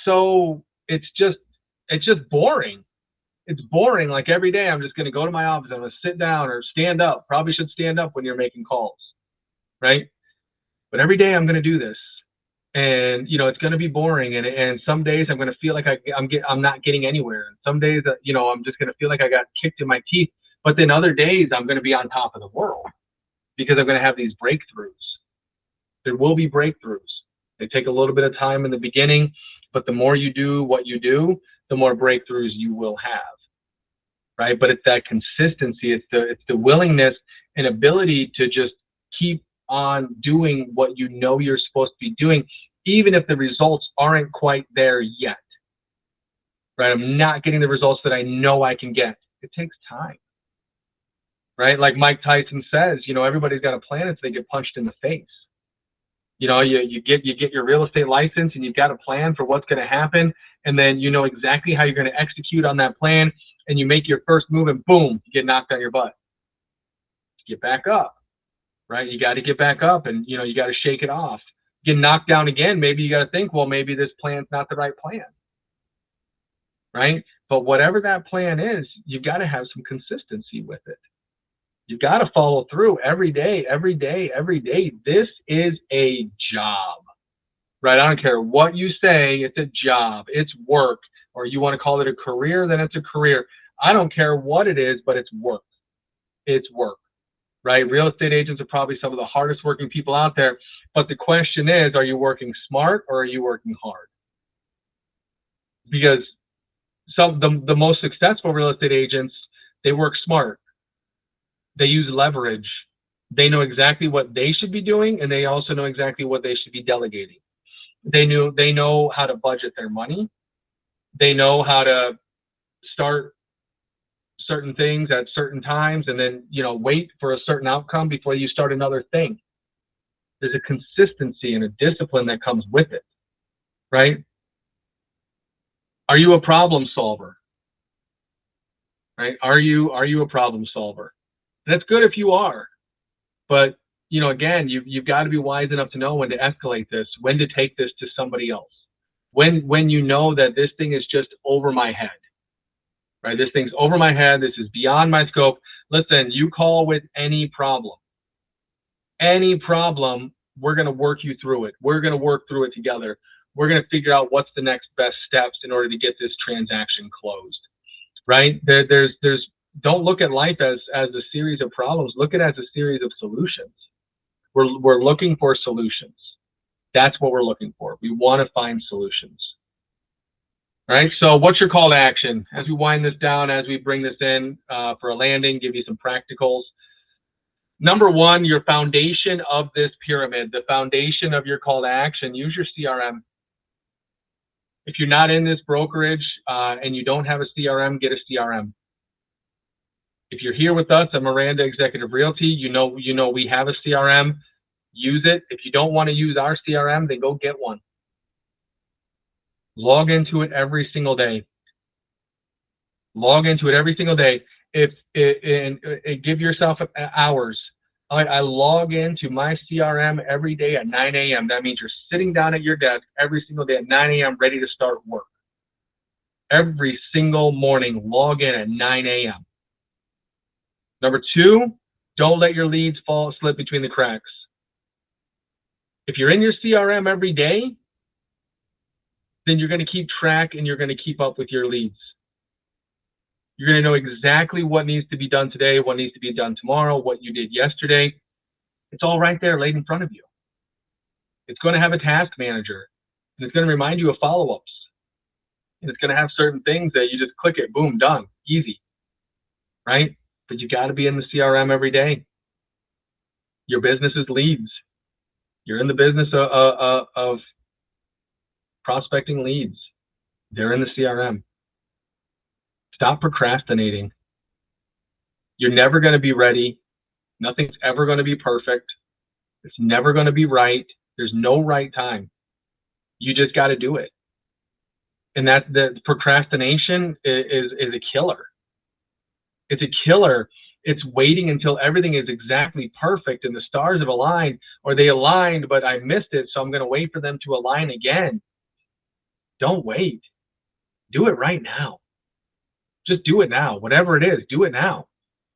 just boring. It's boring. Like every day I'm just going to go to my office, I'm going to sit down or stand up. Probably should stand up when you're making calls, right? But every day I'm going to do this, and it's going to be boring. And some days I'm going to feel like I'm not getting anywhere. And some days I'm just going to feel like I got kicked in my teeth. But then other days I'm going to be on top of the world because I'm going to have these breakthroughs. There will be breakthroughs. They take a little bit of time in the beginning, but the more you do what you do, the more breakthroughs you will have, right? But it's that consistency. It's the willingness and ability to just keep on doing what you know you're supposed to be doing, even if the results aren't quite there yet, right? I'm not getting the results that I know I can get. It takes time, right? Like Mike Tyson says, everybody's got a plan until they get punched in the face. You get your real estate license and you've got a plan for what's going to happen. And then you know exactly how you're going to execute on that plan. And you make your first move and boom, you get knocked on your butt. Get back up. right? You got to get back up and, you got to shake it off. Get knocked down again. Maybe you got to think, well, maybe this plan's not the right plan, right? But whatever that plan is, you've got to have some consistency with it. You've got to follow through every day, every day, every day. This is a job, right? I don't care what you say. It's a job. It's work. Or you want to call it a career, then it's a career. I don't care what it is, but it's work. It's work, right? Real estate agents are probably some of the hardest working people out there. But the question is, are you working smart or are you working hard? Because the most successful real estate agents, they work smart. They use leverage. They know exactly what they should be doing, and they also know exactly what they should be delegating. They know how to budget their money. They know how to start certain things at certain times and then, wait for a certain outcome before you start another thing. There's a consistency and a discipline that comes with it, right? Are you a problem solver? Right? Are you a problem solver? And that's good if you are, but again, you've got to be wise enough to know when to escalate this, when to take this to somebody else, when you know that this thing is just over my head, right? This thing's over my head. This is beyond my scope. Listen, you call with any problem, we're going to work you through it. We're going to work through it together. We're going to figure out what's the next best steps in order to get this transaction closed, right? Don't look at life as a series of problems. Look at it as a series of solutions. We're looking for solutions. That's what we're looking for. We want to find solutions. All right. So what's your call to action as we wind this down, as we bring this in for a landing, give you some practicals? Number one, your foundation of this pyramid, the foundation of your call to action, use your CRM. If you're not in this brokerage and you don't have a CRM, get a CRM. If you're here with us at Miranda Executive Realty, you know we have a CRM. Use it. If you don't want to use our CRM, then go get one. Log into it every single day. Log into it every single day. Give yourself hours. All right, I log into my CRM every day at 9 a.m. That means you're sitting down at your desk every single day at 9 a.m. ready to start work. Every single morning, log in at 9 a.m. Number two, don't let your leads slip between the cracks. If you're in your CRM every day, then you're going to keep track and you're going to keep up with your leads. You're going to know exactly what needs to be done today, what needs to be done tomorrow, what you did yesterday. It's all right there laid in front of you. It's going to have a task manager, and it's going to remind you of follow-ups. And it's going to have certain things that you just click it, boom, done, easy, right? But you got to be in the CRM every day. Your business is leads. You're in the business of prospecting leads. They're in the CRM. Stop procrastinating. You're never going to be ready. Nothing's ever going to be perfect. It's never going to be right. There's no right time. You just got to do it. And that the procrastination is a killer. It's a killer. It's waiting until everything is exactly perfect and the stars have aligned, or they aligned, but I missed it, so I'm going to wait for them to align again. Don't wait. Do it right now. Just do it now. Whatever it is, do it now.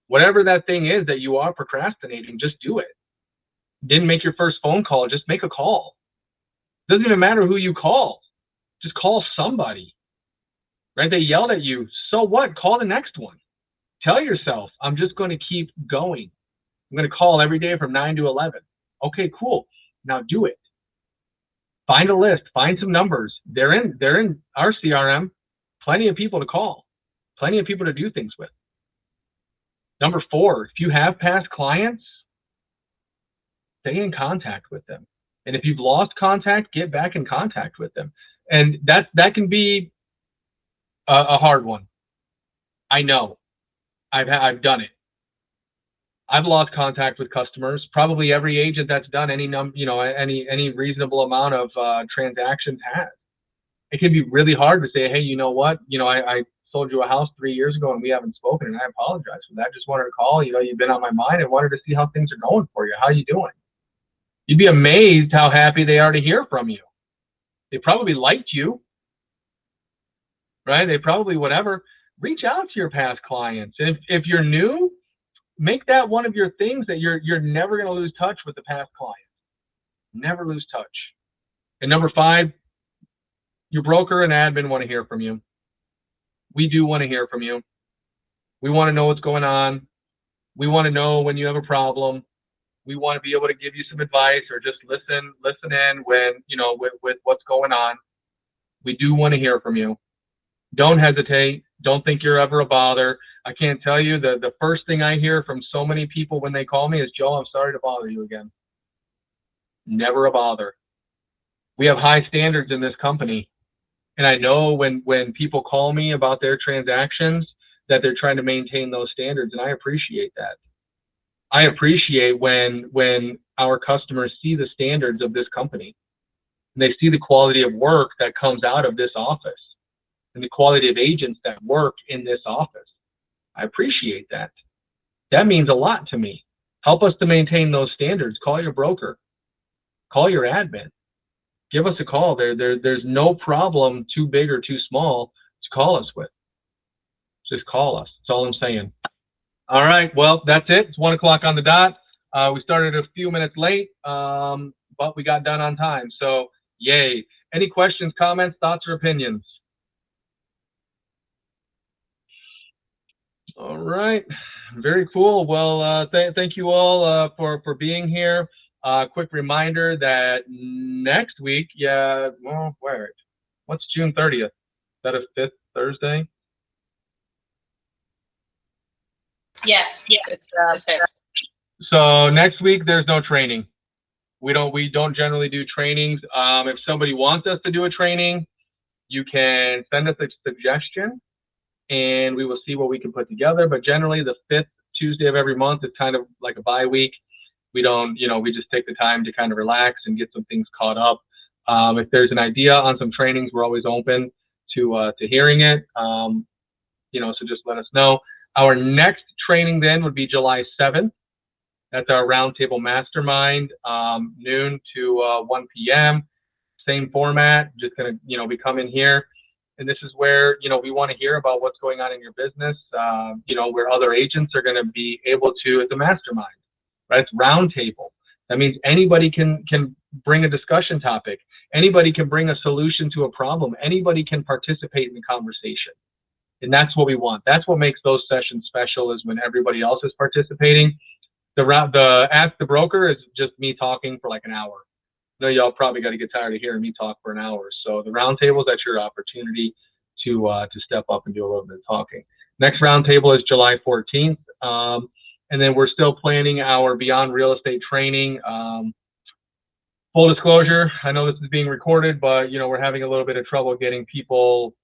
Whatever that thing is that you are procrastinating, just do it. Didn't make your first phone call, just make a call. Doesn't even matter who you call. Just call somebody. Right? They yelled at you. So what? Call the next one. Tell yourself, I'm just going to keep going. I'm going to call every day from 9 to 11. Okay, cool. Now do it. Find a list. Find some numbers. They're in our CRM. Plenty of people to call. Plenty of people to do things with. Number 4, if you have past clients, stay in contact with them. And if you've lost contact, get back in contact with them. And that can be a hard one. I know. I've done it. I've lost contact with customers. Probably every agent that's done any reasonable amount of transactions has. It can be really hard to say, hey, you know what? I sold you a house 3 years ago and we haven't spoken, and I apologize for that. Just wanted to call. You've been on my mind and wanted to see how things are going for you. How you doing? You'd be amazed how happy they are to hear from you. They probably liked you, right? They probably whatever. Reach out to your past clients. If you're new, make that one of your things that you're never going to lose touch with the past client. Never lose touch. And number 5, your broker and admin want to hear from you. We do want to hear from you. We want to know what's going on. We want to know when you have a problem. We want to be able to give you some advice or just listen in when, with what's going on. We do want to hear from you. Don't hesitate. Don't think you're ever a bother. I can't tell you the first thing I hear from so many people when they call me is, Joe, I'm sorry to bother you again. Never a bother. We have high standards in this company. And I know when people call me about their transactions that they're trying to maintain those standards, and I appreciate that. I appreciate when our customers see the standards of this company, and they see the quality of work that comes out of this office and the quality of agents that work in this office. I appreciate that. That means a lot to me. Help us to maintain those standards. Call your broker. Call your admin. Give us a call. There's no problem too big or too small to call us with. Just call us. That's all I'm saying. All right. Well, that's it. It's 1 o'clock on the dot. We started a few minutes late, but we got done on time. So, yay. Any questions, comments, thoughts, or opinions? All right. Very cool. Well, thank you all for being here. Quick reminder that next week, what's June 30th? Is that a 5th Thursday? Yes, it's 5th. So next week there's no training. We don't generally do trainings. If somebody wants us to do a training, you can send us a suggestion and we will see what we can put together. But generally the 5th Tuesday of every month is kind of like a bye week. We don't, we just take the time to kind of relax and get some things caught up. If there's an idea on some trainings, we're always open to hearing it. So just let us know. Our next training then would be July 7th. That's our Roundtable Mastermind, noon to 1 p.m. Same format, just going to, be coming here. And this is where, we want to hear about what's going on in your business, where other agents are going to be able to, it's a mastermind, right? It's roundtable. That means anybody can bring a discussion topic. Anybody can bring a solution to a problem. Anybody can participate in the conversation. And that's what we want. That's what makes those sessions special, is when everybody else is participating. The Ask the Broker is just me talking for like an hour. I know y'all probably got to get tired of hearing me talk for an hour. So the roundtable, that's your opportunity to step up and do a little bit of talking. Next roundtable is July 14th. And then we're still planning our Beyond Real Estate training. Full disclosure, I know this is being recorded, but we're having a little bit of trouble getting people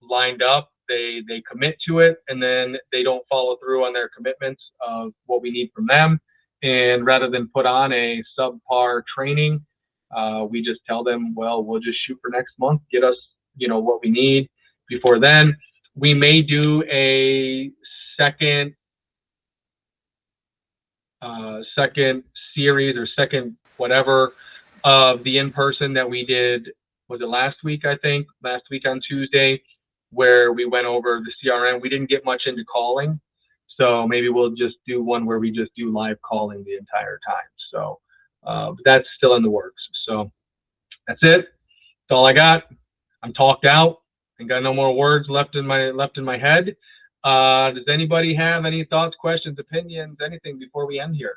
lined up. They commit to it and then they don't follow through on their commitments of what we need from them. And rather than put on a subpar training, we just tell them, well, we'll just shoot for next month, get us, what we need. Before then, we may do a second series or second whatever of the in-person that we did. Was it last week? I think last week on Tuesday, where we went over the CRM. We didn't get much into calling, so maybe we'll just do one where we just do live calling the entire time. So but that's still in the works. So that's it. That's all I got. I'm talked out and got no more words left in my head. Does anybody have any thoughts, questions, opinions, anything before we end here?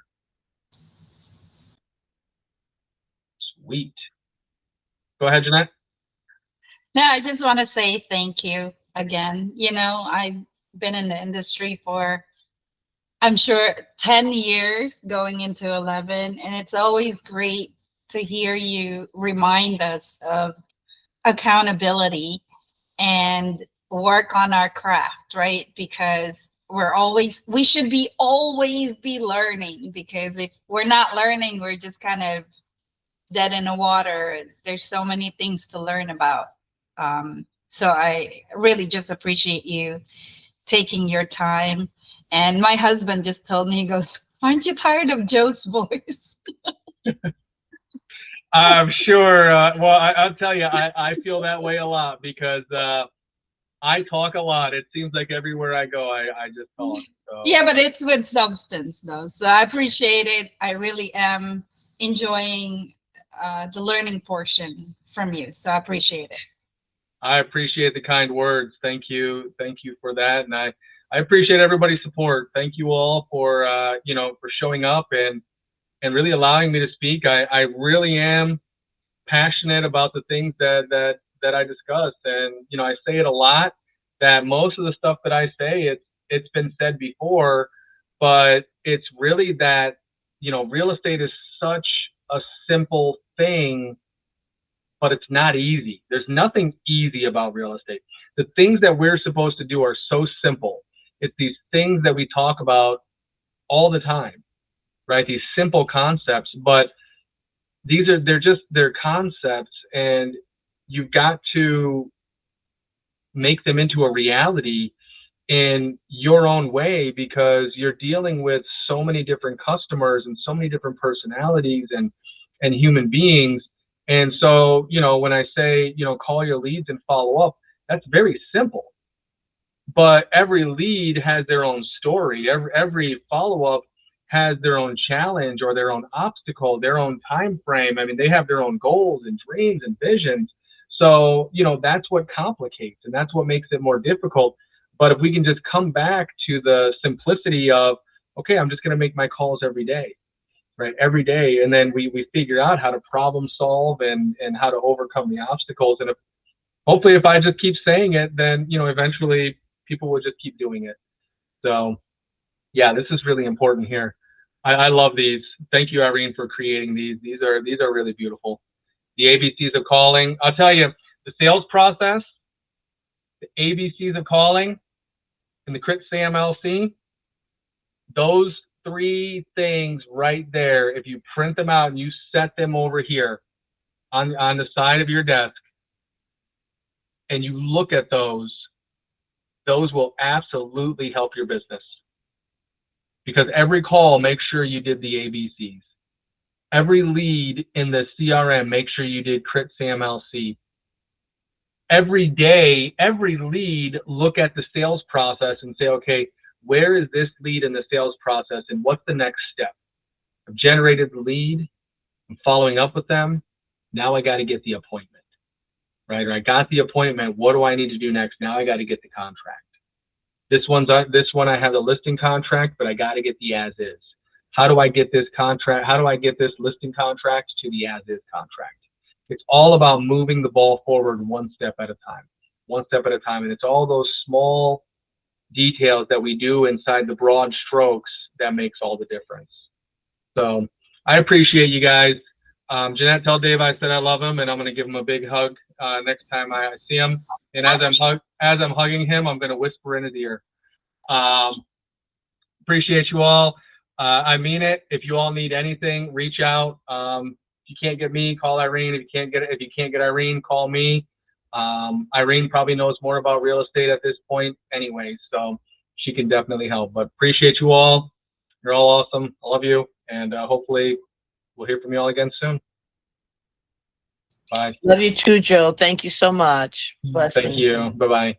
Sweet. Go ahead, Jeanette. No, I just want to say thank you again. I've been in the industry for, I'm sure, 10 years, going into 11. And it's always great to hear you remind us of accountability and work on our craft, right? Because we should always be learning, because if we're not learning, we're just kind of dead in the water. There's so many things to learn about. So I really just appreciate you taking your time. And my husband just told me, he goes, "Aren't you tired of Joe's voice?" I'm sure. Well, I'll tell you, I feel that way a lot because I talk a lot. It seems like everywhere I go, I just talk. So. Yeah, but it's with substance, though. So I appreciate it. I really am enjoying the learning portion from you. So I appreciate it. I appreciate the kind words. Thank you. Thank you for that. And I appreciate everybody's support. Thank you all for, for showing up and really allowing me to speak. I really am passionate about the things that I discuss. And, I say it a lot that most of the stuff that I say, it's been said before, but it's really that, real estate is such a simple thing, but it's not easy. There's nothing easy about real estate. The things that we're supposed to do are so simple. It's these things that we talk about all the time, right? These simple concepts, but they're concepts, and you've got to make them into a reality in your own way, because you're dealing with so many different customers and so many different personalities and human beings. And so, when I say, call your leads and follow up, that's very simple. But every lead has their own story. Every follow-up has their own challenge or their own obstacle, their own time frame. I mean, they have their own goals and dreams and visions. So, that's what complicates, and that's what makes it more difficult. But if we can just come back to the simplicity of, okay, I'm just going to make my calls every day. Right, every day, and then we figure out how to problem solve and how to overcome the obstacles. And hopefully, if I just keep saying it, then eventually people will just keep doing it. So, yeah, this is really important here. I love these. Thank you, Irene, for creating these. These are really beautiful. The ABCs of calling. I'll tell you, the sales process, the ABCs of calling, and the Crit CMLC. Those 3 things right there, if you print them out and you set them over here on the side of your desk and you look at those will absolutely help your business. Because every call, make sure you did the ABCs. Every lead in the CRM, make sure you did Crit CMLC. Every day, every lead, look at the sales process and say, okay, where is this lead in the sales process and what's the next step? I've generated the lead, I'm following up with them. Now I got to get the appointment, right? Or I got the appointment. What do I need to do next? Now I got to get the contract. This one I have the listing contract, but I got to get the as is. How do I get this contract? How do I get this listing contract to the as is contract? It's all about moving the ball forward one step at a time, And it's all those small details that we do inside the broad strokes that makes all the difference. So I appreciate you guys. Jeanette, tell Dave I said I love him, and I'm going to give him a big hug next time I see him. And as I'm hugging him, I'm going to whisper in his ear. Appreciate you all. I mean it. If you all need anything, reach out. If you can't get me, call Irene. If you can't get Irene, call me. Irene probably knows more about real estate at this point anyway, so she can definitely help. But appreciate you all. You're all awesome. I love you, and hopefully we'll hear from you all again soon. Bye. Love you too, Joe. Thank you so much. Blessings. Thank you. Bye-bye.